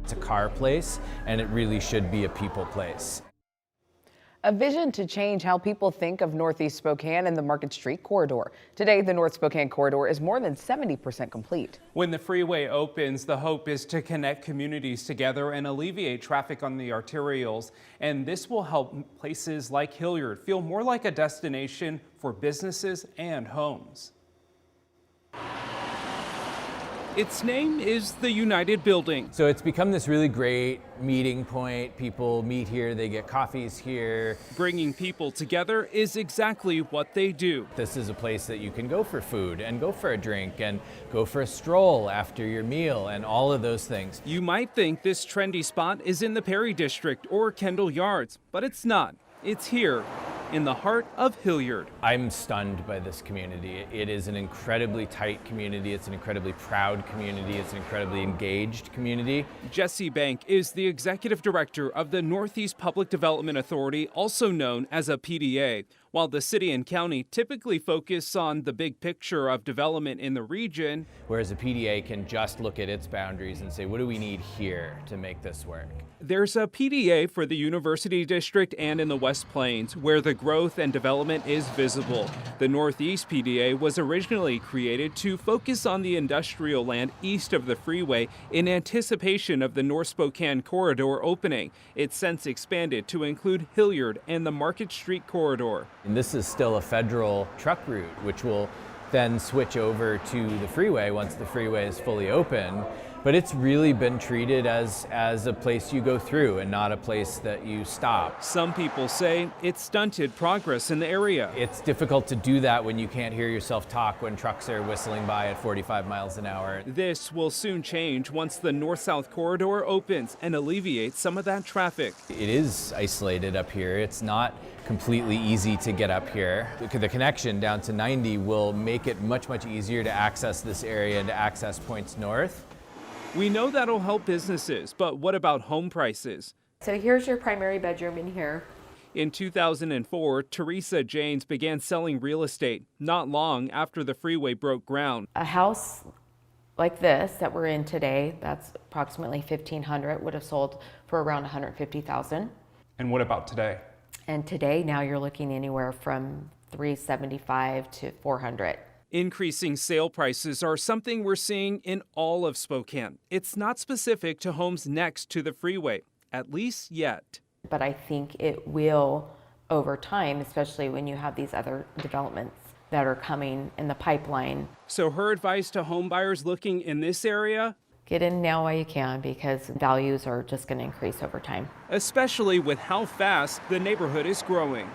It's a car place, and it really should be a people place. A vision to change how people think of Northeast Spokane and the Market Street Corridor. Today, the North Spokane Corridor is more than 70% complete. When the freeway opens, the hope is to connect communities together and alleviate traffic on the arterials. And this will help places like Hillyard feel more like a destination for businesses and homes. Its name is the United Building. So it's become this really great meeting point. People meet here, they get coffees here. Bringing people together is exactly what they do. This is a place that you can go for food and go for a drink and go for a stroll after your meal and all of those things. You might think this trendy spot is in the Perry District or Kendall Yards, but it's not. It's here, in the heart of Hillyard. I'm stunned by this community. It is an incredibly tight community. It's an incredibly proud community. It's an incredibly engaged community. Jesse Bank is the executive director of the Northeast Public Development Authority, also known as a PDA. While the city and county typically focus on the big picture of development in the region, whereas a PDA can just look at its boundaries and say, what do we need here to make this work? There's a PDA for the University District and in the West Plains, where the growth and development is visible. The Northeast PDA was originally created to focus on the industrial land east of the freeway in anticipation of the North Spokane Corridor opening. It's since expanded to include Hillyard and the Market Street Corridor. And this is still a federal truck route, which will then switch over to the freeway once the freeway is fully open. But it's really been treated as a place you go through and not a place that you stop. Some people say it stunted progress in the area. It's difficult to do that when you can't hear yourself talk when trucks are whistling by at 45 miles an hour. This will soon change once the North South Corridor opens and alleviates some of that traffic. It is isolated up here. It's not completely easy to get up here. The connection down to 90 will make it much, much easier to access this area and to access points north. We know that'll help businesses, but what about home prices? So here's your primary bedroom in here. In 2004, Teresa Janes began selling real estate, not long after the freeway broke ground. A house like this that we're in today, that's approximately $1,500, would have sold for around $150,000. And what about today? And today, now you're looking anywhere from $375,000 to $400,000. Increasing sale prices are something we're seeing in all of Spokane. It's not specific to homes next to the freeway, at least yet. But I think it will over time, especially when you have these other developments that are coming in the pipeline. So her advice to home buyers looking in this area? Get in now while you can, because values are just going to increase over time. Especially with how fast the neighborhood is growing.